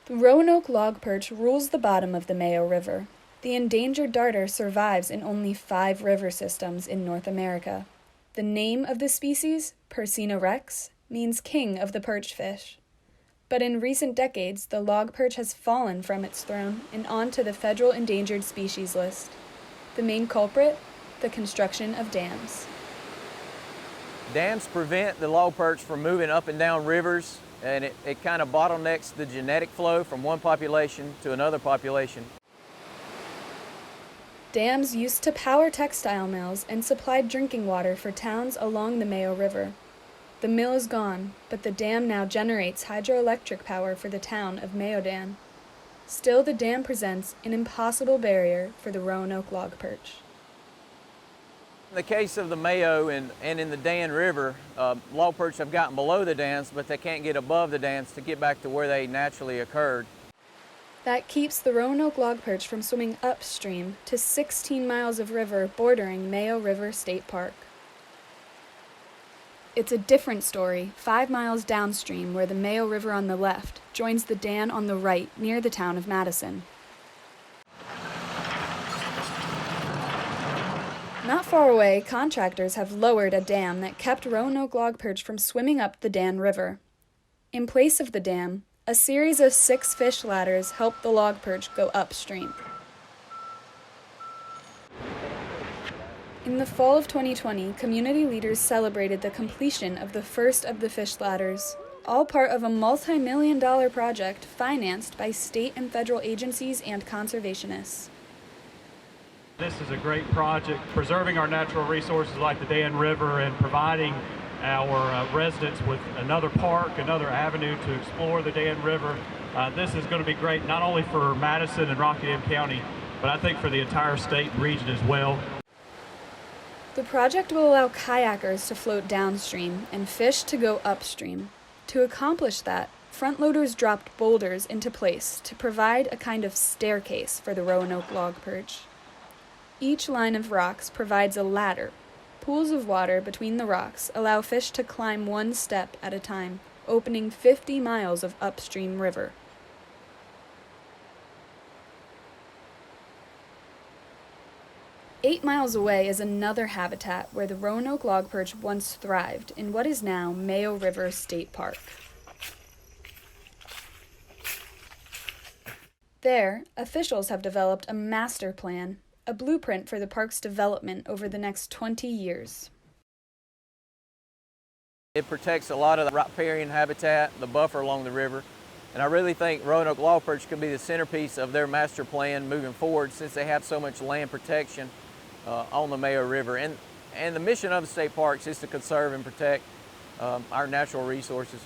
The Roanoke Logperch rules the bottom of the Mayo River. The endangered darter survives in only 5 river systems in North America. The name of the species, Persina rex, means king of the perch fish. But in recent decades, the logperch has fallen from its throne and onto the federal endangered species list. The main culprit? The construction of dams. Dams prevent the logperch from moving up and down rivers, and it kind of bottlenecks the genetic flow from one population to another population. Dams used to power textile mills and supplied drinking water for towns along the Mayo River. The mill is gone, but the dam now generates hydroelectric power for the town of Mayodan. Still, the dam presents an impossible barrier for the Roanoke Logperch. In the case of the Mayo and in the Dan River, logperch have gotten below the dams, but they can't get above the dams to get back to where they naturally occurred. That keeps the Roanoke Logperch from swimming upstream to 16 miles of river bordering Mayo River State Park. It's a different story 5 miles downstream where the Mayo River on the left joins the Dan on the right near the town of Madison. Not far away, contractors have lowered a dam that kept Roanoke Logperch from swimming up the Dan River. In place of the dam, a series of 6 fish ladders help the logperch go upstream. In the fall of 2020, community leaders celebrated the completion of the first of the fish ladders, all part of a multi-million-dollar project financed by state and federal agencies and conservationists. This is a great project, preserving our natural resources like the Dan River and providing our residents with another park, another avenue to explore the Dan River. This is going to be great not only for Madison and Rockingham County, but I think for the entire state and region as well. The project will allow kayakers to float downstream and fish to go upstream. To accomplish that, front loaders dropped boulders into place to provide a kind of staircase for the Roanoke Logperch. Each line of rocks provides a ladder. Pools of water between the rocks allow fish to climb one step at a time, opening 50 miles of upstream river. Eight miles away is another habitat where the Roanoke Logperch once thrived in what is now Mayo River State Park. There, officials have developed a master plan, a blueprint for the park's development over the next 20 years. It protects a lot of the riparian habitat, the buffer along the river, and I really think Roanoke Logperch could be the centerpiece of their master plan moving forward since they have so much land protection on the Mayo River. And the mission of the state parks is to conserve and protect our natural resources.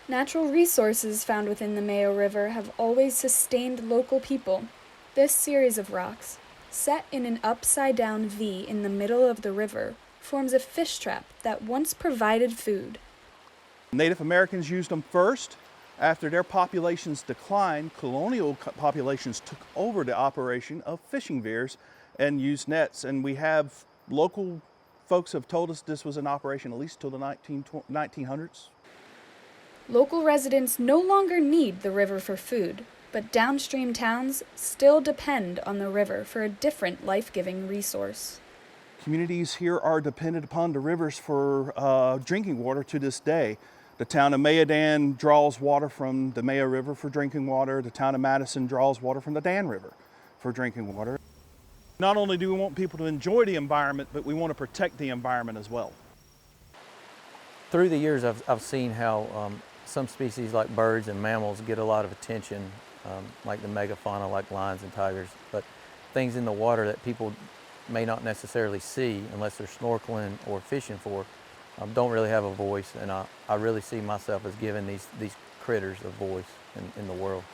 Natural resources found within the Mayo River have always sustained local people. This series of rocks, set in an upside-down V in the middle of the river, forms a fish trap that once provided food. Native Americans used them first. After their populations declined, colonial populations took over the operation of fishing weirs and used nets. And we have local folks have told us this was in operation at least till the 1900s. Local residents no longer need the river for food, but downstream towns still depend on the river for a different life-giving resource. Communities here are dependent upon the rivers for drinking water to this day. The town of Mayodan draws water from the Mayo River for drinking water. The town of Madison draws water from the Dan River for drinking water. Not only do we want people to enjoy the environment, but we want to protect the environment as well. Through the years, I've seen how some species like birds and mammals get a lot of attention, like the megafauna, like lions and tigers, but things in the water that people may not necessarily see unless they're snorkeling or fishing for, don't really have a voice, and I really see myself as giving these critters a voice in the world.